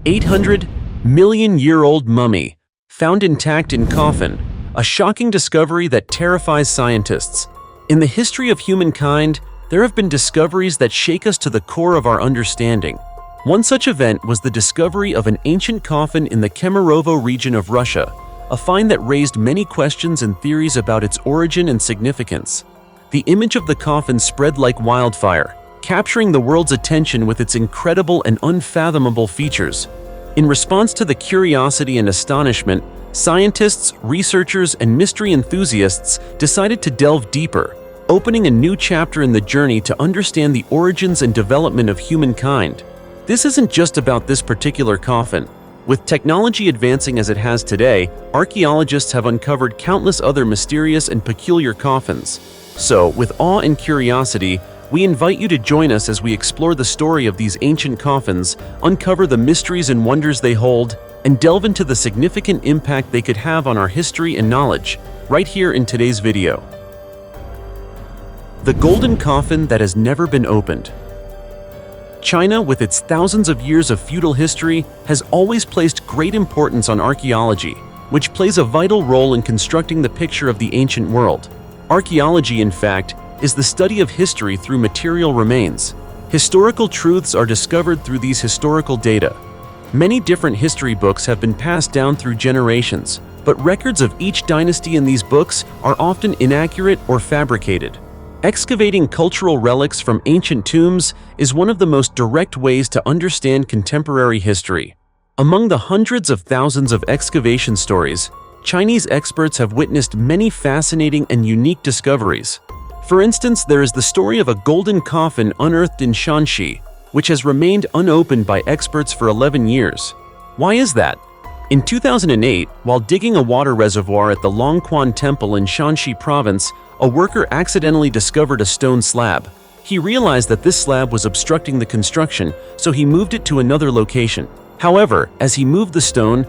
800-million-year-old mummy, found intact in coffin, a shocking discovery that terrifies scientists. In the history of humankind, there have been discoveries that shake us to the core of our understanding. One such event was the discovery of an ancient coffin in the Kemerovo region of Russia, a find that raised many questions and theories about its origin and significance. The image of the coffin spread like wildfire, capturing the world's attention with its incredible and unfathomable features. In response to the curiosity and astonishment, scientists, researchers, and mystery enthusiasts decided to delve deeper, opening a new chapter in the journey to understand the origins and development of humankind. This isn't just about this particular coffin. With technology advancing as it has today, archaeologists have uncovered countless other mysterious and peculiar coffins. So, with awe and curiosity, we invite you to join us as we explore the story of these ancient coffins, uncover the mysteries and wonders they hold, and delve into the significant impact they could have on our history and knowledge, right here in today's video. The Golden Coffin that has never been opened. China, with its thousands of years of feudal history, has always placed great importance on archaeology, which plays a vital role in constructing the picture of the ancient world. Archaeology, in fact, is the study of history through material remains. Historical truths are discovered through these historical data. Many different history books have been passed down through generations, but records of each dynasty in these books are often inaccurate or fabricated. Excavating cultural relics from ancient tombs is one of the most direct ways to understand contemporary history. Among the hundreds of thousands of excavation stories, Chinese experts have witnessed many fascinating and unique discoveries. For instance, there is the story of a golden coffin unearthed in Shanxi, which has remained unopened by experts for 11 years. Why is that? In 2008, while digging a water reservoir at the Longquan Temple in Shanxi Province, a worker accidentally discovered a stone slab. He realized that this slab was obstructing the construction, so he moved it to another location. However, as he moved the stone,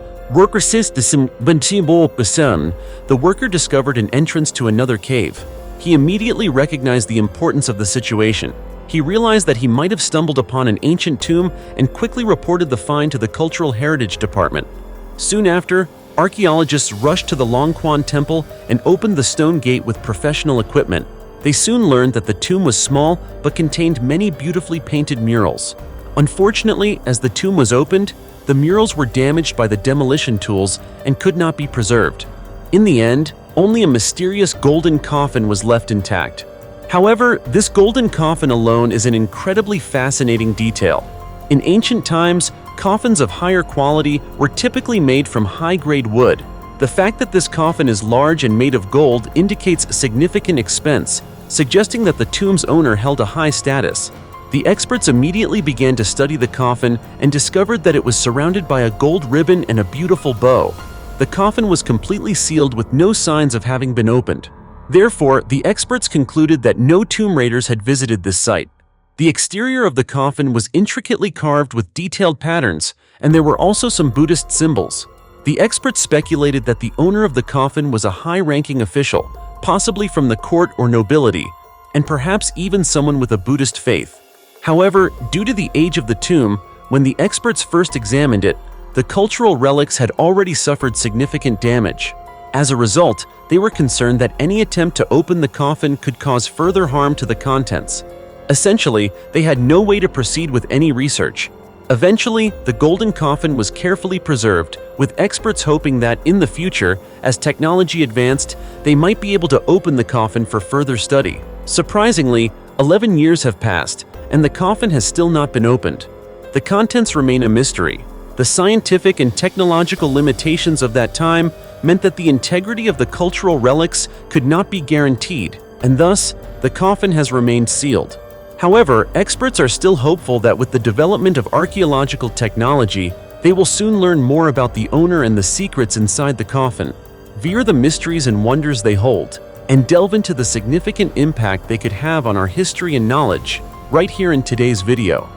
the worker discovered an entrance to another cave. He immediately recognized the importance of the situation. He realized that he might have stumbled upon an ancient tomb and quickly reported the find to the Cultural Heritage Department. Soon after, archaeologists rushed to the Longquan Temple and opened the stone gate with professional equipment. They soon learned that the tomb was small but contained many beautifully painted murals. Unfortunately, as the tomb was opened, the murals were damaged by the demolition tools and could not be preserved. In the end, only a mysterious golden coffin was left intact. However, this golden coffin alone is an incredibly fascinating detail. In ancient times, coffins of higher quality were typically made from high-grade wood. The fact that this coffin is large and made of gold indicates significant expense, suggesting that the tomb's owner held a high status. The experts immediately began to study the coffin and discovered that it was surrounded by a gold ribbon and a beautiful bow. The coffin was completely sealed with no signs of having been opened. Therefore, the experts concluded that no tomb raiders had visited this site. The exterior of the coffin was intricately carved with detailed patterns, and there were also some Buddhist symbols. The experts speculated that the owner of the coffin was a high-ranking official, possibly from the court or nobility, and perhaps even someone with a Buddhist faith. However, due to the age of the tomb, when the experts first examined it, the cultural relics had already suffered significant damage. As a result, they were concerned that any attempt to open the coffin could cause further harm to the contents. Essentially, they had no way to proceed with any research. Eventually, the golden coffin was carefully preserved, with experts hoping that, in the future, as technology advanced, they might be able to open the coffin for further study. Surprisingly, 11 years have passed, and the coffin has still not been opened. The contents remain a mystery. The scientific and technological limitations of that time meant that the integrity of the cultural relics could not be guaranteed, and thus, the coffin has remained sealed. However, experts are still hopeful that with the development of archaeological technology, they will soon learn more about the owner and the secrets inside the coffin, veer the mysteries and wonders they hold, and delve into the significant impact they could have on our history and knowledge, right here in today's video.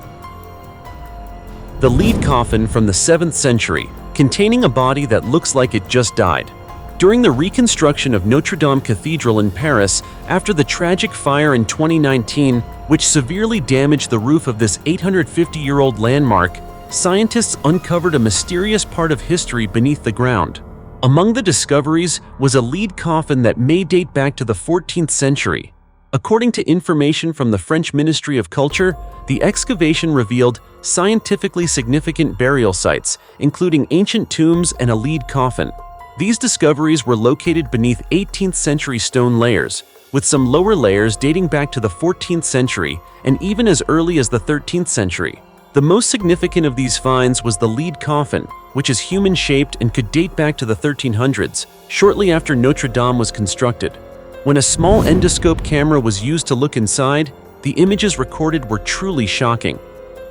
The Lead Coffin from the 7th century, containing a body that looks like it just died. During the reconstruction of Notre Dame Cathedral in Paris after the tragic fire in 2019, which severely damaged the roof of this 850-year-old landmark, scientists uncovered a mysterious part of history beneath the ground. Among the discoveries was a lead coffin that may date back to the 14th century. According to information from the French Ministry of Culture, the excavation revealed scientifically significant burial sites, including ancient tombs and a lead coffin. These discoveries were located beneath 18th century stone layers, with some lower layers dating back to the 14th century and even as early as the 13th century. The most significant of these finds was the lead coffin, which is human-shaped and could date back to the 1300s, shortly after Notre Dame was constructed. When a small endoscope camera was used to look inside, the images recorded were truly shocking.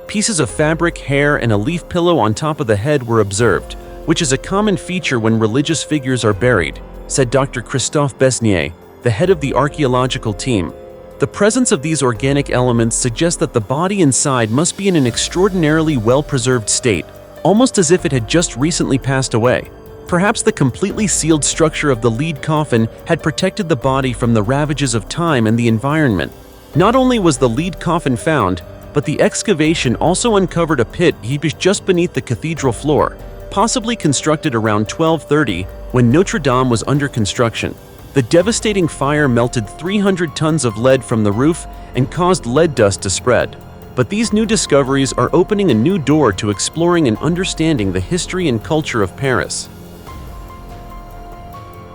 Pieces of fabric, hair, and a leaf pillow on top of the head were observed, which is a common feature when religious figures are buried, said Dr. Christophe Besnier, the head of the archaeological team. The presence of these organic elements suggests that the body inside must be in an extraordinarily well-preserved state, almost as if it had just recently passed away. Perhaps the completely sealed structure of the lead coffin had protected the body from the ravages of time and the environment. Not only was the lead coffin found, but the excavation also uncovered a pit just beneath the cathedral floor, possibly constructed around 1230 when Notre Dame was under construction. The devastating fire melted 300 tons of lead from the roof and caused lead dust to spread. But these new discoveries are opening a new door to exploring and understanding the history and culture of Paris.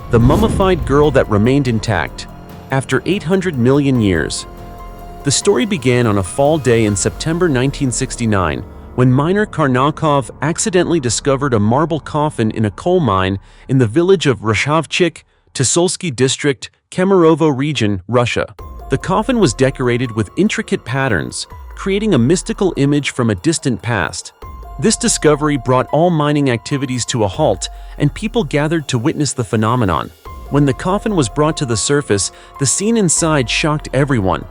The mummified girl that remained intact. After 800 million years. The story began on a fall day in September 1969, when miner Karnakov accidentally discovered a marble coffin in a coal mine in the village of Rashovchik, Tusolsky district, Kemerovo region, Russia. The coffin was decorated with intricate patterns, creating a mystical image from a distant past. This discovery brought all mining activities to a halt, and people gathered to witness the phenomenon. When the coffin was brought to the surface, the scene inside shocked everyone.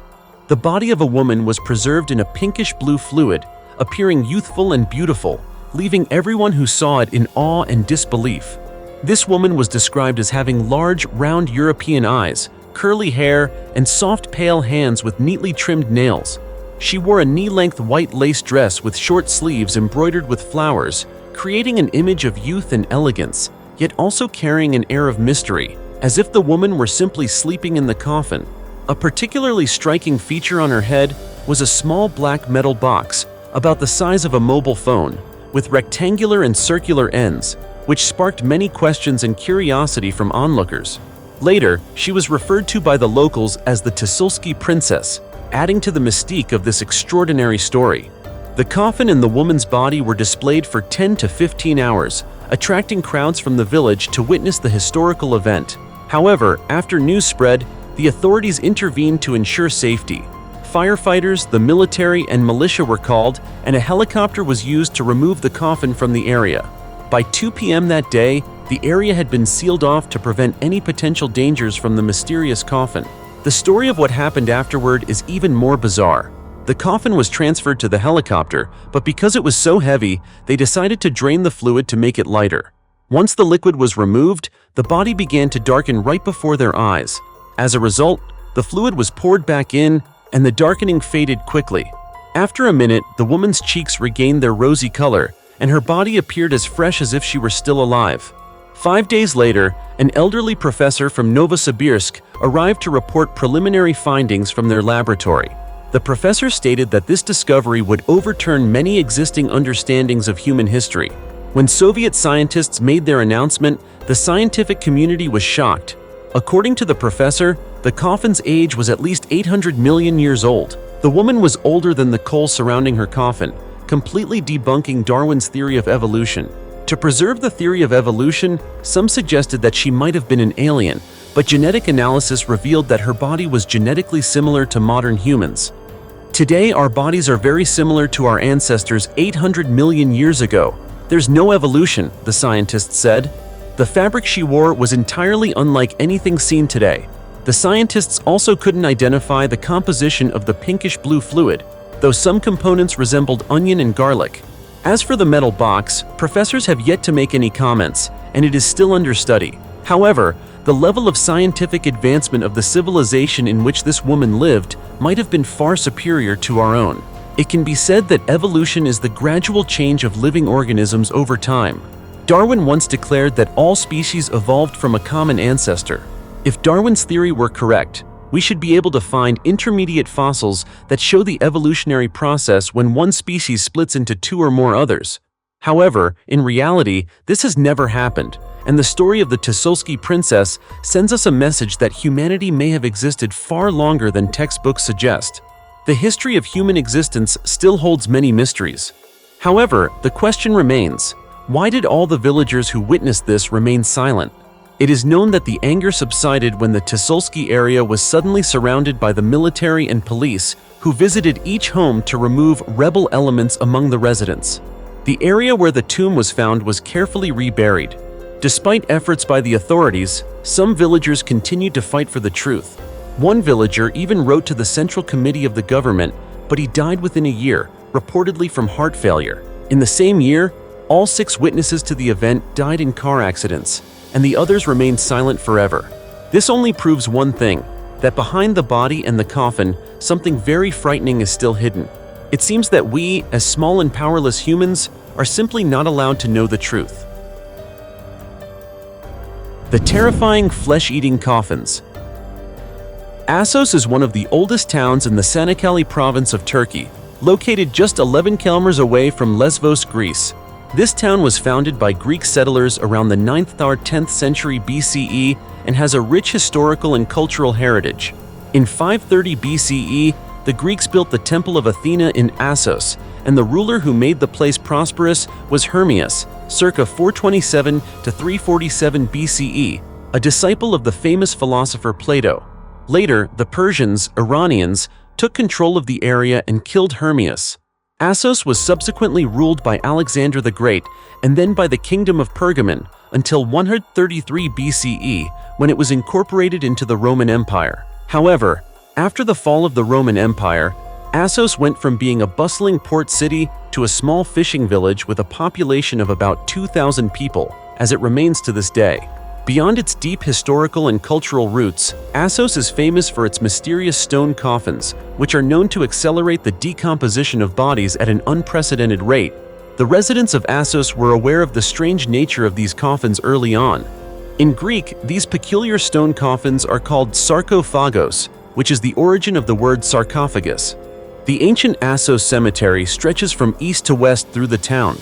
The body of a woman was preserved in a pinkish-blue fluid, appearing youthful and beautiful, leaving everyone who saw it in awe and disbelief. This woman was described as having large, round European eyes, curly hair, and soft, pale hands with neatly trimmed nails. She wore a knee-length white lace dress with short sleeves embroidered with flowers, creating an image of youth and elegance, yet also carrying an air of mystery, as if the woman were simply sleeping in the coffin. A particularly striking feature on her head was a small black metal box, about the size of a mobile phone, with rectangular and circular ends, which sparked many questions and curiosity from onlookers. Later, she was referred to by the locals as the Tusolsky princess, adding to the mystique of this extraordinary story. The coffin and the woman's body were displayed for 10 to 15 hours, attracting crowds from the village to witness the historical event. However, after news spread, the authorities intervened to ensure safety. Firefighters, the military, and militia were called, and a helicopter was used to remove the coffin from the area. By 2 p.m. that day, the area had been sealed off to prevent any potential dangers from the mysterious coffin. The story of what happened afterward is even more bizarre. The coffin was transferred to the helicopter, but because it was so heavy, they decided to drain the fluid to make it lighter. Once the liquid was removed, the body began to darken right before their eyes. As a result, the fluid was poured back in, and the darkening faded quickly. After a minute, the woman's cheeks regained their rosy color, and her body appeared as fresh as if she were still alive. 5 days later, an elderly professor from Novosibirsk arrived to report preliminary findings from their laboratory. The professor stated that this discovery would overturn many existing understandings of human history. When Soviet scientists made their announcement, the scientific community was shocked. According to the professor, the coffin's age was at least 800 million years old. The woman was older than the coal surrounding her coffin, completely debunking Darwin's theory of evolution. To preserve the theory of evolution, some suggested that she might have been an alien, but genetic analysis revealed that her body was genetically similar to modern humans. Today, our bodies are very similar to our ancestors 800 million years ago. There's no evolution, the scientists said. The fabric she wore was entirely unlike anything seen today. The scientists also couldn't identify the composition of the pinkish-blue fluid, though some components resembled onion and garlic. As for the metal box, professors have yet to make any comments, and it is still under study. However, the level of scientific advancement of the civilization in which this woman lived might have been far superior to our own. It can be said that evolution is the gradual change of living organisms over time. Darwin once declared that all species evolved from a common ancestor. If Darwin's theory were correct, we should be able to find intermediate fossils that show the evolutionary process when one species splits into two or more others. However, in reality, this has never happened, and the story of the Tusolsky princess sends us a message that humanity may have existed far longer than textbooks suggest. The history of human existence still holds many mysteries. However, the question remains, why did all the villagers who witnessed this remain silent? It is known that the anger subsided when the Tusolsky area was suddenly surrounded by the military and police, who visited each home to remove rebel elements among the residents. The area where the tomb was found was carefully reburied. Despite efforts by the authorities, some villagers continued to fight for the truth. One villager even wrote to the Central Committee of the government, but he died within a year, reportedly from heart failure. In the same year, all 6 witnesses to the event died in car accidents, and the others remained silent forever. This only proves one thing, that behind the body and the coffin, something very frightening is still hidden. It seems that we, as small and powerless humans, are simply not allowed to know the truth. The terrifying flesh-eating coffins. Assos is one of the oldest towns in the Çanakkale province of Turkey, located just 11 kilometers away from Lesvos, Greece. This town was founded by Greek settlers around the 9th or 10th century BCE and has a rich historical and cultural heritage. In 530 BCE, the Greeks built the Temple of Athena in Assos, and the ruler who made the place prosperous was Heavyest, circa 427 to 347 BCE, a disciple of the famous philosopher Plato. Later, the Persians, Iranians, took control of the area and killed Heavyest. Assos was subsequently ruled by Alexander the Great and then by the Kingdom of Pergamon until 133 BCE, when it was incorporated into the Roman Empire. However, after the fall of the Roman Empire, Assos went from being a bustling port city to a small fishing village with a population of about 2,000 people, as it remains to this day. Beyond its deep historical and cultural roots, Assos is famous for its mysterious stone coffins, which are known to accelerate the decomposition of bodies at an unprecedented rate. The residents of Assos were aware of the strange nature of these coffins early on. In Greek, these peculiar stone coffins are called sarkophagos, which is the origin of the word sarcophagus. The ancient Assos cemetery stretches from east to west through the town.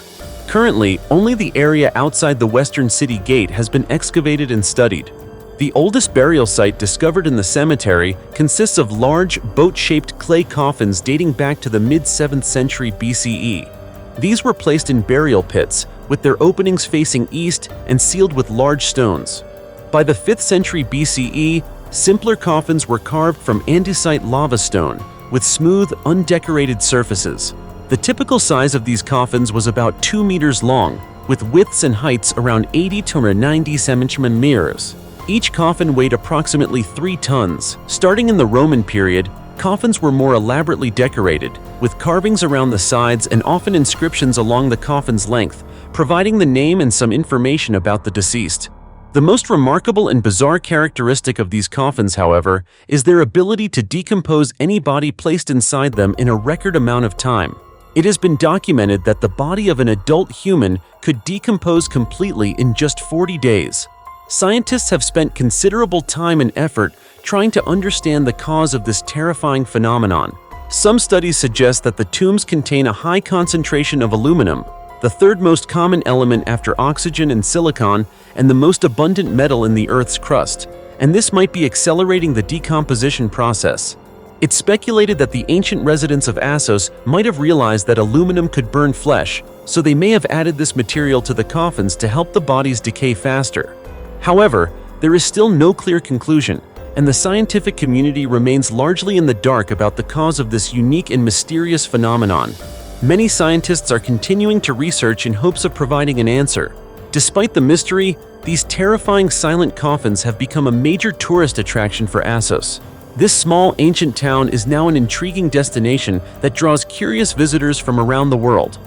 Currently, only the area outside the western city gate has been excavated and studied. The oldest burial site discovered in the cemetery consists of large, boat-shaped clay coffins dating back to the mid-7th century BCE. These were placed in burial pits, with their openings facing east and sealed with large stones. By the 5th century BCE, simpler coffins were carved from andesite lava stone, with smooth, undecorated surfaces. The typical size of these coffins was about 2 meters long, with widths and heights around 80 to 90 centimeters. Each coffin weighed approximately 3 tons. Starting in the Roman period, coffins were more elaborately decorated, with carvings around the sides and often inscriptions along the coffin's length, providing the name and some information about the deceased. The most remarkable and bizarre characteristic of these coffins, however, is their ability to decompose any body placed inside them in a record amount of time. It has been documented that the body of an adult human could decompose completely in just 40 days. Scientists have spent considerable time and effort trying to understand the cause of this terrifying phenomenon. Some studies suggest that the tombs contain a high concentration of aluminum, the third most common element after oxygen and silicon, and the most abundant metal in the Earth's crust, and this might be accelerating the decomposition process. It's speculated that the ancient residents of Assos might have realized that aluminum could burn flesh, so they may have added this material to the coffins to help the bodies decay faster. However, there is still no clear conclusion, and the scientific community remains largely in the dark about the cause of this unique and mysterious phenomenon. Many scientists are continuing to research in hopes of providing an answer. Despite the mystery, these terrifying silent coffins have become a major tourist attraction for Assos. This small ancient town is now an intriguing destination that draws curious visitors from around the world.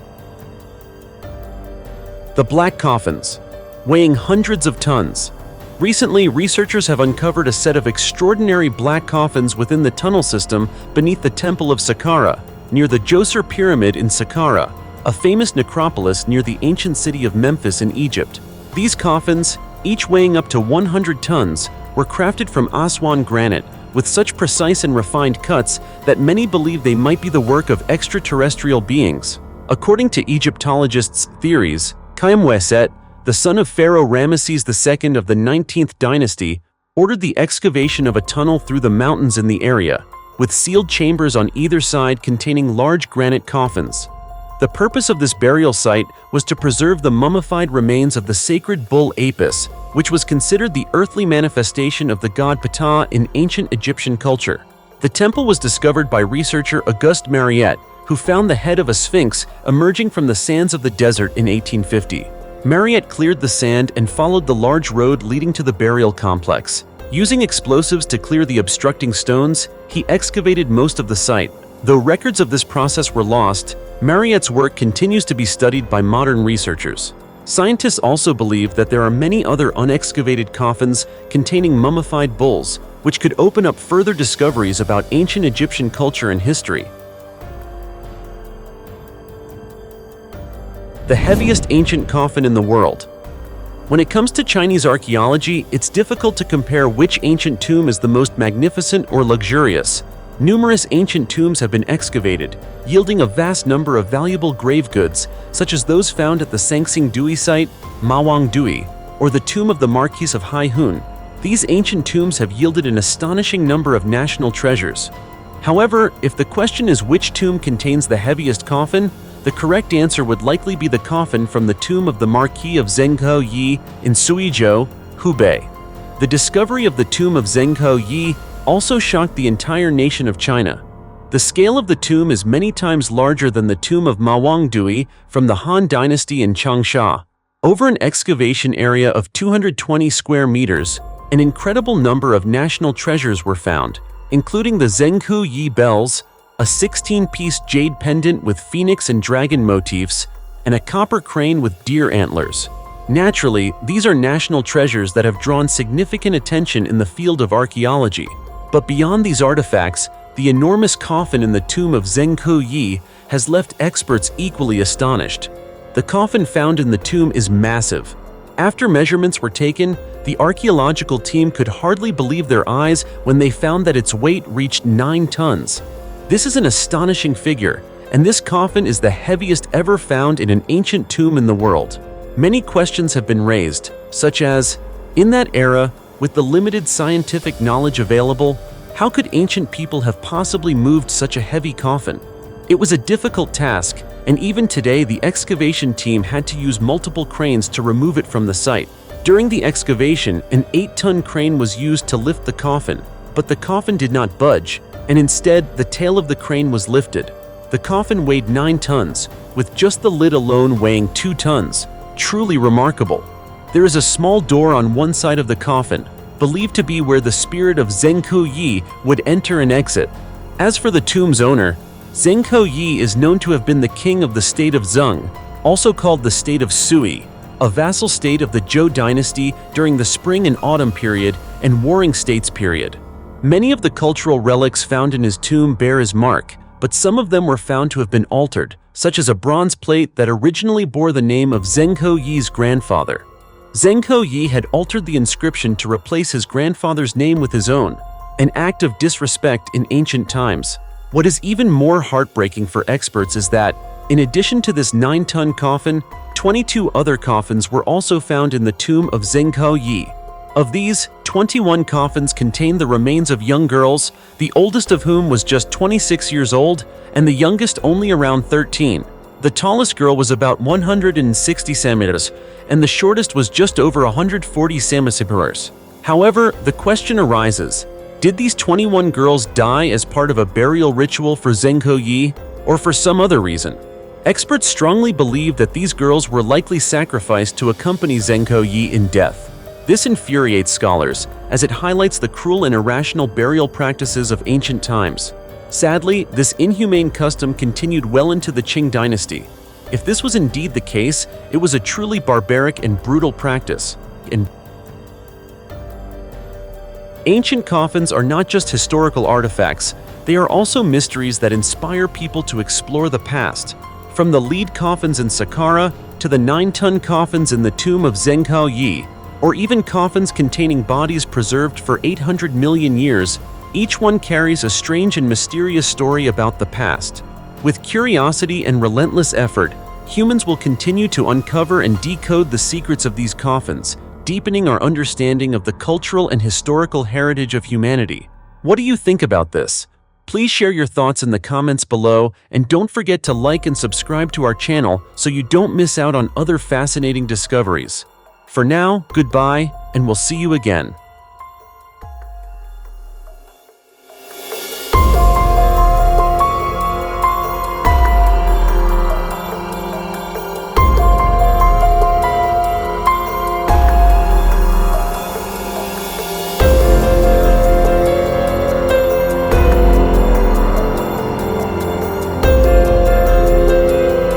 The Black Coffins, weighing hundreds of tons. Recently, researchers have uncovered a set of extraordinary black coffins within the tunnel system beneath the Temple of Saqqara. near the Djoser Pyramid in Saqqara, a famous necropolis near the ancient city of Memphis in Egypt. These coffins, each weighing up to 100 tons, were crafted from Aswan granite with such precise and refined cuts that many believe they might be the work of extraterrestrial beings. According to Egyptologists' theories, Kemerovo, the son of Pharaoh Ramesses II of the 19th dynasty, ordered the excavation of a tunnel through the mountains in the area, with sealed chambers on either side containing large granite coffins. The purpose of this burial site was to preserve the mummified remains of the sacred bull Apis, which was considered the earthly manifestation of the god Ptah in ancient Egyptian culture. The temple was discovered by researcher Auguste Mariette, who found the head of a sphinx emerging from the sands of the desert in 1850. Mariette cleared the sand and followed the large road leading to the burial complex. Using explosives to clear the obstructing stones, he excavated most of the site. Though records of this process were lost, Mariette's work continues to be studied by modern researchers. Scientists also believe that there are many other unexcavated coffins containing mummified bulls, which could open up further discoveries about ancient Egyptian culture and history. The heaviest ancient coffin in the world. When it comes to Chinese archaeology, it's difficult to compare which ancient tomb is the most magnificent or luxurious. Numerous ancient tombs have been excavated, yielding a vast number of valuable grave goods, such as those found at the Sanxing Dui site, Mawang Dui, or the tomb of the Marquis of Haihun. These ancient tombs have yielded an astonishing number of national treasures. However, if the question is which tomb contains the heaviest coffin, the correct answer would likely be the coffin from the tomb of the Marquis of Zhenghe Yi in Suizhou, Hubei. The discovery of the tomb of Zhenghe Yi also shocked the entire nation of China. The scale of the tomb is many times larger than the tomb of Mawang Dui from the Han Dynasty in Changsha. Over an excavation area of 220 square meters, an incredible number of national treasures were found, including the Zhenghe Yi bells, a 16-piece jade pendant with phoenix and dragon motifs, and a copper crane with deer antlers. Naturally, these are national treasures that have drawn significant attention in the field of archaeology. But beyond these artifacts, the enormous coffin in the tomb of Zhenghe Yi has left experts equally astonished. The coffin found in the tomb is massive. After measurements were taken, the archaeological team could hardly believe their eyes when they found that its weight reached 9 tons. This is an astonishing figure, and this coffin is the heaviest ever found in an ancient tomb in the world. Many questions have been raised, such as, in that era, with the limited scientific knowledge available, how could ancient people have possibly moved such a heavy coffin? It was a difficult task, and even today the excavation team had to use multiple cranes to remove it from the site. During the excavation, an 8-ton crane was used to lift the coffin, but the coffin did not budge, and instead the tail of the crane was lifted. The coffin weighed 9 tons, with just the lid alone weighing 2 tons. Truly remarkable. There is a small door on one side of the coffin, believed to be where the spirit of Zhenghe Yi would enter and exit. As for the tomb's owner, Zhenghe Yi is known to have been the king of the state of Zheng, also called the state of Sui, a vassal state of the Zhou dynasty during the spring and autumn period and warring states period. Many of the cultural relics found in his tomb bear his mark, but some of them were found to have been altered, such as a bronze plate that originally bore the name of Zhenghe Yi's grandfather. Zhenghe Yi had altered the inscription to replace his grandfather's name with his own, an act of disrespect in ancient times. What is even more heartbreaking for experts is that, in addition to this 9-ton coffin, 22 other coffins were also found in the tomb of Zhenghe Yi. Of these, 21 coffins contained the remains of young girls, the oldest of whom was just 26 years old, and the youngest only around 13. The tallest girl was about 160 centimeters, and the shortest was just over 140 centimeters. However, the question arises, did these 21 girls die as part of a burial ritual for Zhenghe Yi, or for some other reason? Experts strongly believe that these girls were likely sacrificed to accompany Zhenghe Yi in death. This infuriates scholars, as it highlights the cruel and irrational burial practices of ancient times. Sadly, this inhumane custom continued well into the Qing dynasty. If this was indeed the case, it was a truly barbaric and brutal practice. Ancient coffins are not just historical artifacts, They are also mysteries that inspire people to explore the past, from the Lead Coffins in Saqqara to the 9-ton coffins in the tomb of Zhengkao Yi, or even coffins containing bodies preserved for 800 million years. Each one carries a strange and mysterious story about the past. With curiosity and relentless effort, humans will continue to uncover and decode the secrets of these coffins, deepening our understanding of the cultural and historical heritage of humanity. What do you think about this? Please share your thoughts in the comments below, and don't forget to like and subscribe to our channel so you don't miss out on other fascinating discoveries. For now, goodbye, and we'll see you again.